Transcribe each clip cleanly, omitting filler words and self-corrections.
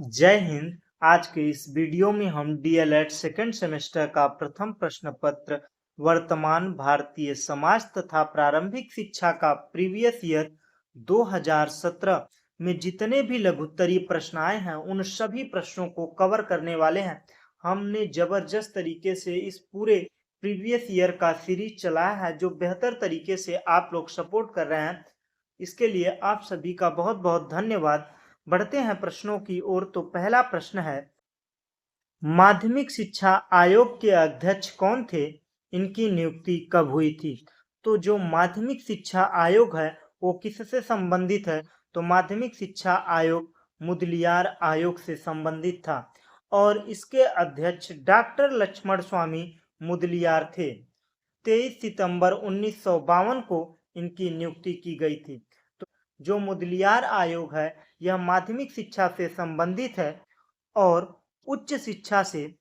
जय हिंद। आज के इस वीडियो में हम डीएलएड सेकेंड सेमेस्टर का प्रथम प्रश्न पत्र वर्तमान भारतीय समाज तथा प्रारंभिक शिक्षा का प्रीवियस ईयर 2017 में जितने भी लघुत्तरीय प्रश्न आए हैं उन सभी प्रश्नों को कवर करने वाले हैं। हमने जबरदस्त तरीके से इस पूरे प्रीवियस ईयर का सीरीज चलाया है जो बेहतर तरीके से आप लोग सपोर्ट कर रहे हैं। इसके लिए आप सभी का बहुत बहुत धन्यवाद। बढ़ते हैं प्रश्नों की ओर। तो पहला प्रश्न है, माध्यमिक शिक्षा आयोग के अध्यक्ष कौन थे? इनकी नियुक्ति कब हुई थी? तो जो माध्यमिक शिक्षा आयोग है वो किससे संबंधित है? तो माध्यमिक शिक्षा आयोग मुदलियार आयोग से संबंधित था और इसके अध्यक्ष डॉक्टर लक्ष्मण स्वामी मुदलियार थे। 23 सितंबर 1952 को इनकी नियुक्ति की गई थी। तो जो मुदलियार आयोग है यह माध्यमिक शिक्षा से संबंधित है और उच्च शिक्षा से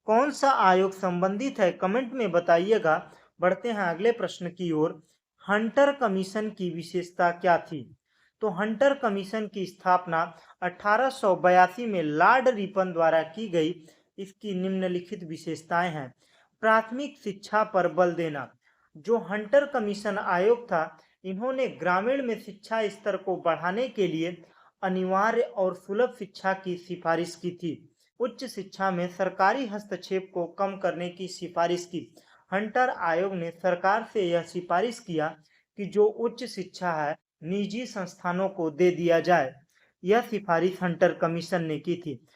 कौन सा आयोग संबंधित है, कमेंट में बताइएगा। बढ़ते हैं अगले प्रश्न की ओर। हंटर कमीशन की विशेषता क्या थी? तो हंटर कमीशन की स्थापना 1882 में लॉर्ड रिपन द्वारा की गई। इसकी निम्नलिखित विशेषताएं हैं। प्राथमिक शिक्षा पर बल देना। जो हंटर कमीशन आयोग था इन्होंने ग्रामीण में शिक्षा स्तर को बढ़ाने के लिए अनिवार्य और सुलभ शिक्षा की सिफारिश की थी। उच्च शिक्षा में सरकारी हस्तक्षेप को कम करने की सिफारिश की। हंटर आयोग ने सरकार से यह सिफारिश किया कि जो उच्च शिक्षा है निजी संस्थानों को दे दिया जाए। यह सिफारिश हंटर कमीशन ने की थी।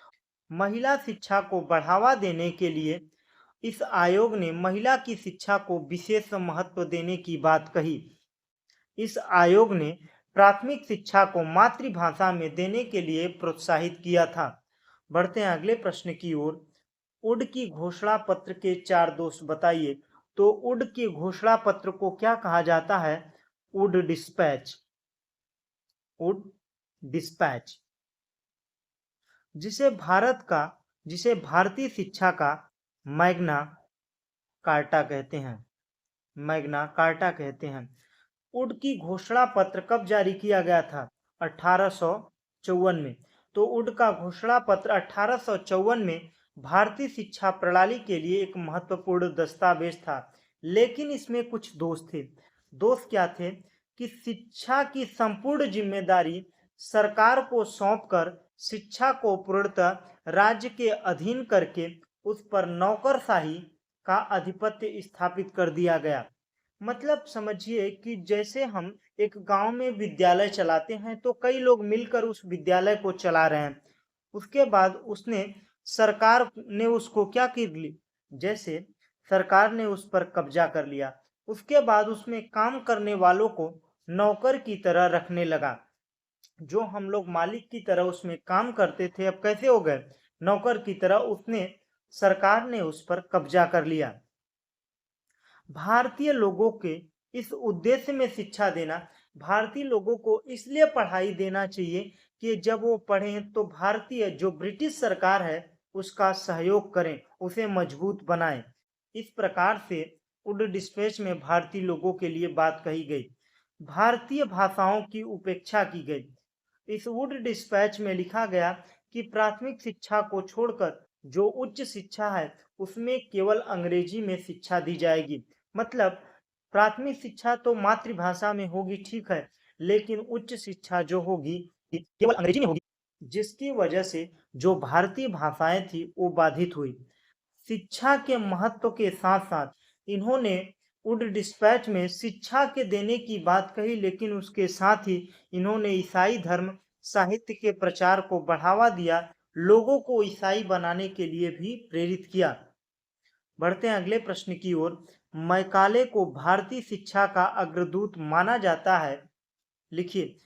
महिला शिक्षा को बढ़ावा देने के लिए इस आयोग ने महिला की शिक्षा को विशेष महत्व देने की बात कही। इस आयोग ने प्राथमिक शिक्षा को मातृभाषा में देने के लिए प्रोत्साहित किया था। बढ़ते हैं अगले प्रश्न की ओर। उड की घोषणा पत्र के 4 दोष बताइए। तो उड के घोषणा पत्र को क्या कहा जाता है? उड डिस्पैच। जिसे भारतीय शिक्षा का मैग्ना कार्टा कहते हैं। उड की घोषणा पत्र कब जारी किया गया था? 1854 में। तो उड का घोषणा पत्र 1854 में भारतीय शिक्षा प्रणाली के लिए एक महत्वपूर्ण दस्तावेज था, लेकिन इसमें कुछ दोष थे। दोष क्या थे? कि शिक्षा की संपूर्ण जिम्मेदारी सरकार को सौंपकर शिक्षा को पूर्णतः राज्य के अधीन करके उस पर नौकरशाही का आधिपत्य स्थापित कर दिया गया। मतलब समझिए कि जैसे हम एक गांव में विद्यालय चलाते हैं तो कई लोग मिलकर उस विद्यालय को चला रहे हैं। उसके बाद सरकार ने उसको क्या कर ली? जैसे सरकार ने उस पर कब्जा कर लिया। उसके बाद उसमें काम करने वालों को नौकर की तरह रखने लगा। जो हम लोग मालिक की तरह उसमें काम करते थे अब कैसे हो गए? नौकर की तरह। सरकार ने उस पर कब्जा कर लिया। भारतीय लोगों के इस उद्देश्य में शिक्षा देना, भारतीय लोगों को इसलिए पढ़ाई देना चाहिए कि जब वो पढ़ें तो भारतीय जो ब्रिटिश सरकार है उसका सहयोग करें, उसे मजबूत बनाएं। इस प्रकार से उड डिस्पैच में भारतीय लोगों के लिए बात कही गई। भारतीय भाषाओं की उपेक्षा की गई। इस वुड डिस्पैच में लिखा गया कि प्राथमिक शिक्षा को छोड़कर जो उच्च शिक्षा है उसमें केवल अंग्रेजी में शिक्षा दी जाएगी। मतलब प्राथमिक शिक्षा तो मातृभाषा में होगी, ठीक है, लेकिन उच्च शिक्षा जो होगी केवल अंग्रेजी में होगी, जिसकी वजह से जो भारतीय भाषाएं थी वो बाधित हुई। शिक्षा के महत्व के साथ साथ इन्होंने वुड डिस्पैच में शिक्षा के देने की बात कही, लेकिन उसके साथ ही इन्होंने ईसाई धर्म साहित्य के प्रचार को बढ़ावा दिया, लोगों को ईसाई बनाने के लिए भी प्रेरित किया। बढ़ते हैं अगले प्रश्न की ओर। मैकाले को भारतीय शिक्षा का अग्रदूत माना जाता है। लिखिए।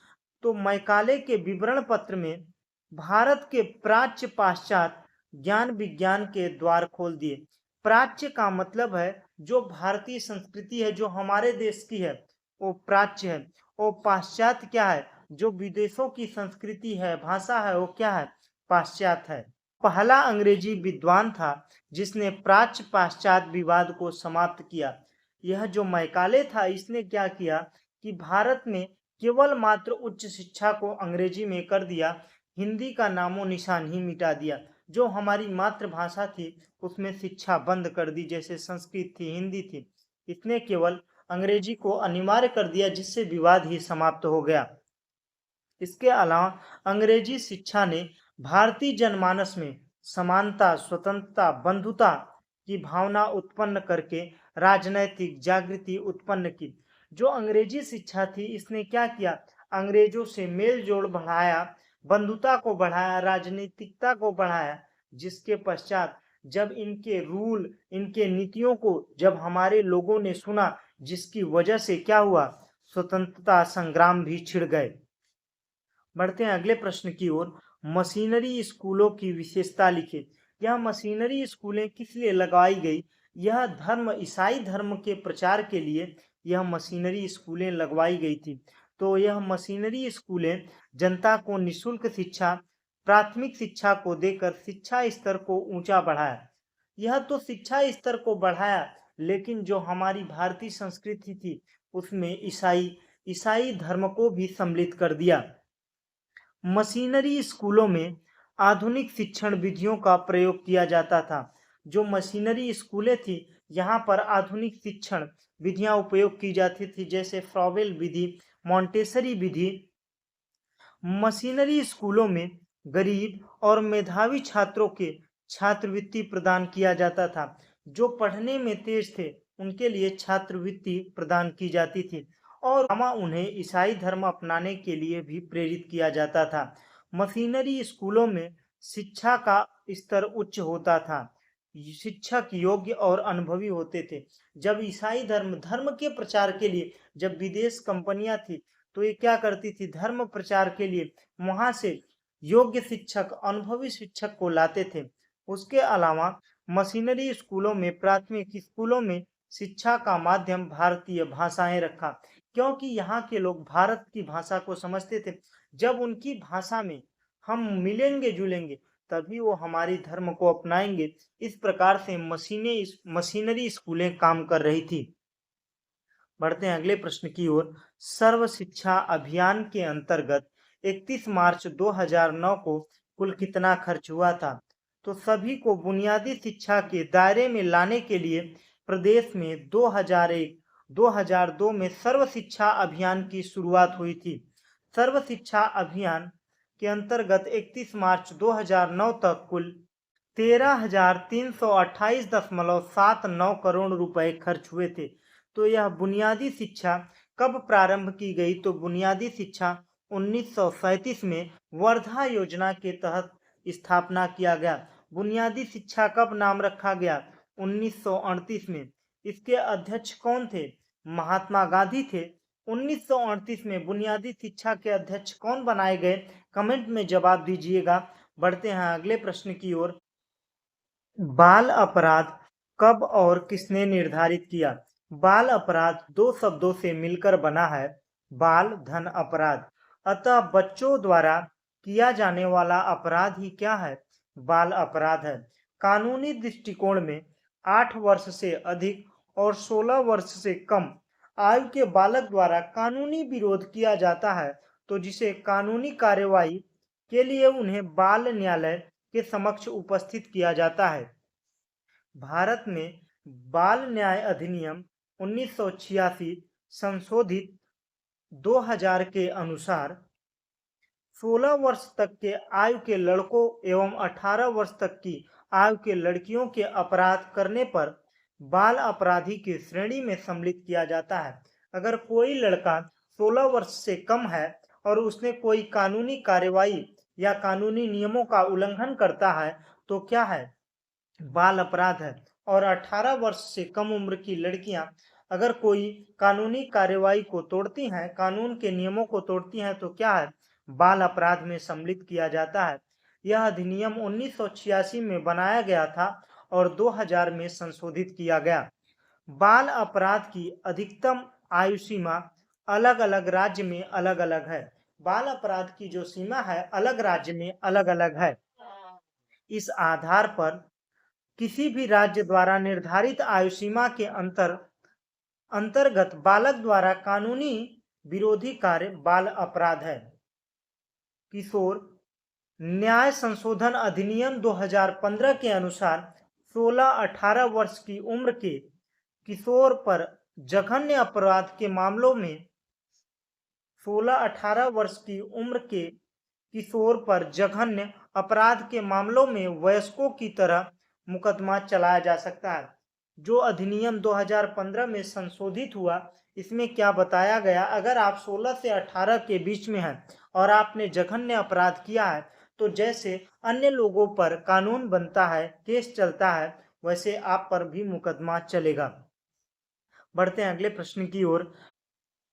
तो मैकाले के विवरण पत्र में भारत के प्राच्य पाश्चात्य ज्ञान विज्ञान के द्वार खोल दिए। प्राच्य का मतलब है जो भारतीय संस्कृति है, जो हमारे देश की है वो प्राच्य है। और पाश्चात्य क्या है? जो विदेशों की संस्कृति है, भाषा है, वो क्या है? पाश्चात्य है। पहला अंग्रेजी विद्वान था जिसने प्राच्य पाश्चात्य विवाद को समाप्त किया। यह जो मैकाले था इसने क्या किया कि भारत में केवल मात्र उच्च शिक्षा को अंग्रेजी में कर दिया, हिंदी का नामो निशान ही मिटा दिया। जो हमारी मातृभाषा थी उसमें शिक्षा बंद कर दी, जैसे संस्कृत थी, हिंदी थी। इसने केवल अंग्रेजी को अनिवार्य कर दिया, जिससे विवाद ही समाप्त हो गया। इसके अलावा अंग्रेजी शिक्षा ने भारतीय जनमानस में समानता, स्वतंत्रता, बंधुता की भावना उत्पन्न करके राजनैतिक जागृति उत्पन्न की। जो अंग्रेजी शिक्षा थी इसने क्या किया, अंग्रेजों से मेल जोल बढ़ाया, बंधुता को बढ़ाया, राजनीतिकता को बढ़ाया, जिसके पश्चात जब इनके रूल, इनके नीतियों को जब हमारे लोगों ने सुना, जिसकी वजह से क्या हुआ, स्वतंत्रता संग्राम भी छिड़ गए। बढ़ते हैं अगले प्रश्न की ओर। मशीनरी स्कूलों की विशेषता लिखिए। यह मशीनरी स्कूलें किस लिए लगाई गई? यह धर्म, ईसाई धर्म के प्रचार के लिए यह मशीनरी स्कूलें लगवाई गई थी। तो यह मशीनरी स्कूलें जनता को निःशुल्क शिक्षा, प्राथमिक शिक्षा को देकर शिक्षा स्तर को ऊंचा बढ़ाया। यह तो शिक्षा स्तर को बढ़ाया, लेकिन जो हमारी भारतीय संस्कृति थी उसमें ईसाई धर्म को भी सम्मिलित कर दिया। मशीनरी स्कूलों में आधुनिक शिक्षण विधियों का प्रयोग किया जाता था। जो मशीनरी स्कूलें थी यहाँ पर आधुनिक शिक्षण विधियां उपयोग की जाती थी, जैसे फ्रॉवेल विधि, मॉन्टेसरी विधि। मशीनरी स्कूलों में गरीब और मेधावी छात्रों के छात्रवृत्ति प्रदान किया जाता था। जो पढ़ने में तेज थे उनके लिए छात्रवृत्ति प्रदान की जाती थी, और उन्हें ईसाई धर्म अपनाने के लिए भी प्रेरित किया जाता था। मशीनरी स्कूलों में शिक्षा का स्तर उच्च होता था, शिक्षक योग्य और अनुभवी होते थे। जब ईसाई धर्म के प्रचार के लिए जब विदेश कंपनियां थी, तो ये क्या करती थी, धर्म प्रचार के लिए वहां से योग्य शिक्षक, अनुभवी शिक्षक को लाते थे। उसके अलावा मशीनरी स्कूलों में, प्राथमिक स्कूलों में शिक्षा का माध्यम भारतीय भाषाएं रखा, क्योंकि यहाँ के लोग भारत की भाषा को समझते थे। जब उनकी भाषा में हम मिलेंगे जुलेंगे तभी वो हमारी धर्म को अपनाएंगे। इस प्रकार से मशीनरी स्कूलें काम कर रही थी। बढ़ते हैं अगले प्रश्न की ओर। सर्व शिक्षा अभियान के अंतर्गत 31 मार्च 2009 को कुल कितना खर्च हुआ था? तो सभी को बुनियादी शिक्षा के दायरे में लाने के लिए प्रदेश में 2001-2002 में सर्व शिक्षा अभियान की शुरुआत हुई थी। सर्व शिक्षा अभियान के अंतर्गत 31 मार्च 2009 तक कुल 13,328.79 करोड़ रुपए खर्च हुए थे। तो यह बुनियादी शिक्षा कब प्रारंभ की गई? तो बुनियादी शिक्षा 1937 में वर्धा योजना के तहत स्थापना किया गया। बुनियादी शिक्षा कब नाम रखा गया? 1938 में। इसके अध्यक्ष कौन थे? महात्मा गांधी थे। 1938 में बुनियादी शिक्षा के अध्यक्ष कौन बनाए गए? कमेंट में जवाब दीजिएगा। बढ़ते हैं अगले प्रश्न की ओर। बाल अपराध कब और किसने निर्धारित किया? बाल अपराध दो शब्दों से मिलकर बना है, बाल धन अपराध। अतः बच्चों द्वारा किया जाने वाला अपराध ही क्या है? बाल अपराध है। कानूनी दृष्टिकोण में 8 वर्ष से अधिक और 16 वर्ष से कम आयु के बालक द्वारा कानूनी विरोध किया जाता है, तो जिसे कानूनी कार्यवाही के लिए उन्हें बाल न्यायालय के समक्ष उपस्थित किया जाता है। भारत में बाल न्याय अधिनियम 1986 संशोधित 2000 के अनुसार 16 वर्ष तक के आयु के लड़कों एवं 18 वर्ष तक की आयु के लड़कियों के अपराध करने पर बाल अपराधी की श्रेणी में सम्मिलित किया जाता है। अगर कोई लड़का 16 वर्ष से कम है और उसने कोई कानूनी कार्यवाही या कानूनी नियमों का उल्लंघन करता है तो क्या है? बाल अपराध है। और 18 वर्ष से कम उम्र की लड़कियां अगर कोई कानूनी कार्यवाही को तोड़ती हैं, कानून के नियमों को तोड़ती हैं, तो क्या है? बाल अपराध में सम्मिलित किया जाता है। यह अधिनियम 1986 में बनाया गया था और 2000 में संशोधित किया गया। बाल अपराध की अधिकतम आयु सीमा अलग अलग राज्य में अलग अलग है। बाल अपराध की जो सीमा है अलग राज्य में अलग अलग है। इस आधार पर किसी भी राज्य द्वारा निर्धारित आयु सीमा के अंतर्गत बालक द्वारा कानूनी विरोधी कार्य बाल अपराध है। किशोर न्याय संशोधन अधिनियम 2015 के अनुसार 16-18 वर्ष की उम्र के किशोर पर जघन्य अपराध के मामलों में 16-18 वर्ष की उम्र के किशोर पर जघन्य अपराध के मामलों में वयस्कों की तरह मुकदमा चलाया जा सकता है। जो अधिनियम 2015 में संशोधित हुआ, इसमें क्या बताया गया, अगर आप 16 से 18 के बीच में हैं और आपने जघन्य अपराध किया है तो जैसे अन्य लोगों पर कानून बनता है, केस चलता है, वैसे आप पर भी मुकदमा चलेगा। बढ़ते हैं अगले प्रश्न की ओर।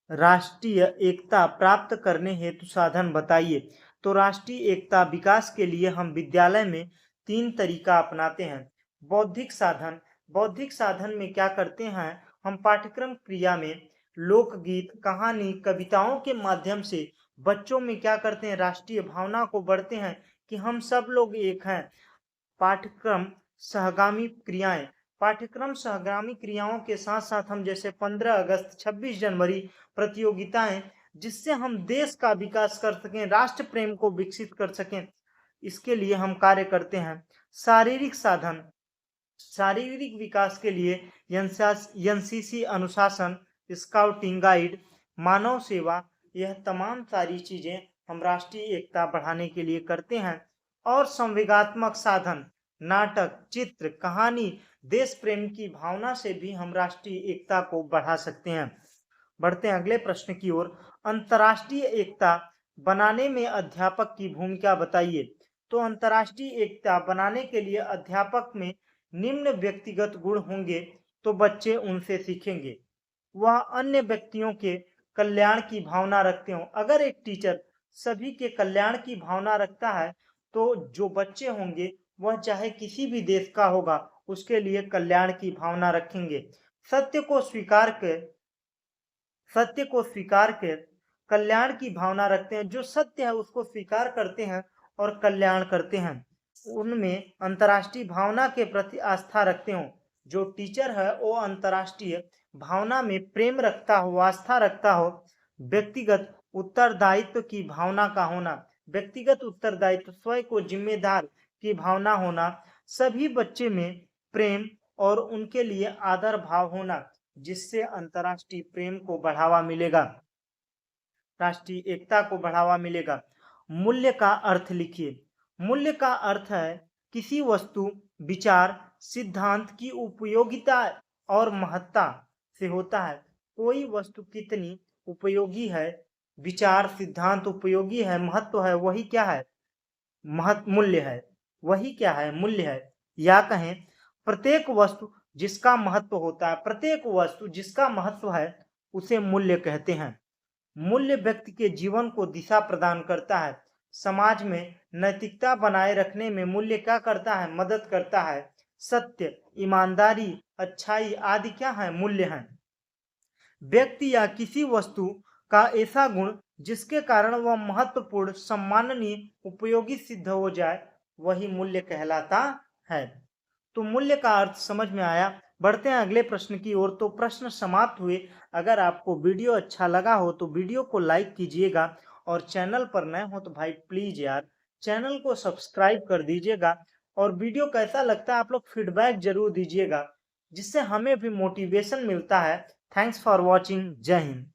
राष्ट्रीय एकता प्राप्त करने हेतु साधन बताइए। तो राष्ट्रीय एकता विकास के लिए हम विद्यालय में 3 तरीका अपनाते हैं। बौद्धिक साधन, बौद्धिक साधन में क्या करते हैं, हम पाठ्यक्रम क्रिया में लोकगीत, कहानी, कविताओं के माध्यम से बच्चों में क्या करते हैं, राष्ट्रीय भावना को बढ़ते हैं कि हम सब लोग एक हैं। पाठ्यक्रम सहगामी क्रियाएं, पाठ्यक्रम सहगामी क्रियाओं के साथ साथ हम जैसे 15 अगस्त, 26 जनवरी प्रतियोगिताएं, जिससे हम देश का विकास कर सकें, राष्ट्र प्रेम को विकसित कर सकें, इसके लिए हम कार्य करते हैं। शारीरिक साधन, शारीरिक विकास के लिए एनसीसी, अनुशासन, स्काउटिंग गाइड, मानव सेवा, यह तमाम सारी चीजें हम राष्ट्रीय एकता बढ़ाने के लिए करते हैं। और संवेगात्मक साधन, नाटक, चित्र, कहानी, देश प्रेम की भावना से भी हम राष्ट्रीय एकता को बढ़ा सकते हैं। बढ़ते हैं अगले प्रश्न की ओर। अंतर्राष्ट्रीय एकता बनाने में अध्यापक की भूमिका बताइए। तो अंतर्राष्ट्रीय एकता बनाने के लिए अध्यापक में निम्न व्यक्तिगत गुण होंगे तो बच्चे उनसे सीखेंगे। वह अन्य व्यक्तियों के कल्याण की भावना रखते हो। अगर एक टीचर सभी के कल्याण की भावना रखता है तो जो बच्चे होंगे वह चाहे किसी भी देश का होगा, उसके लिए कल्याण की भावना रखेंगे। सत्य को स्वीकार कर कल्याण की भावना रखते हैं। जो सत्य है उसको स्वीकार करते हैं और कल्याण करते हैं। उनमें अंतर्राष्ट्रीय भावना के प्रति आस्था रखते हो। जो टीचर है वो अंतर्राष्ट्रीय भावना में प्रेम रखता हो, आस्था रखता हो। व्यक्तिगत उत्तरदायित्व की भावना का होना, व्यक्तिगत उत्तरदायित्व, स्वयं को जिम्मेदार की भावना होना, सभी बच्चे में प्रेम और उनके लिए आदर भाव होना, जिससे अंतर्राष्ट्रीय प्रेम को बढ़ावा मिलेगा, राष्ट्रीय एकता को बढ़ावा मिलेगा। मूल्य का अर्थ लिखिए। मूल्य का अर्थ है किसी वस्तु, विचार, सिद्धांत की उपयोगिता और महत्ता से होता है। कोई वस्तु कितनी उपयोगी है, विचार, सिद्धांत उपयोगी है, महत्व है, वही क्या है, मूल्य है। वही क्या है, मूल्य है। या कहें प्रत्येक वस्तु जिसका महत्व होता है, प्रत्येक वस्तु जिसका महत्व है उसे मूल्य कहते हैं। मूल्य व्यक्ति के जीवन को दिशा प्रदान करता है। समाज में नैतिकता बनाए रखने में मूल्य क्या करता है, मदद करता है। सत्य, ईमानदारी, अच्छाई आदि क्या है, मूल्य हैं। व्यक्ति या किसी वस्तु का ऐसा गुण जिसके कारण वह महत्वपूर्ण, सम्माननीय, उपयोगी सिद्ध हो जाए, वही मूल्य कहलाता है। तो मूल्य का अर्थ समझ में आया। बढ़ते हैं अगले प्रश्न की ओर। तो प्रश्न समाप्त हुए। अगर आपको वीडियो अच्छा लगा हो तो वीडियो को लाइक कीजिएगा और चैनल पर नए हो तो भाई प्लीज यार चैनल को सब्सक्राइब कर दीजिएगा। और वीडियो कैसा लगता है आप लोग फीडबैक जरूर दीजिएगा, जिससे हमें भी मोटिवेशन मिलता है। Thanks for watching. जय हिंद।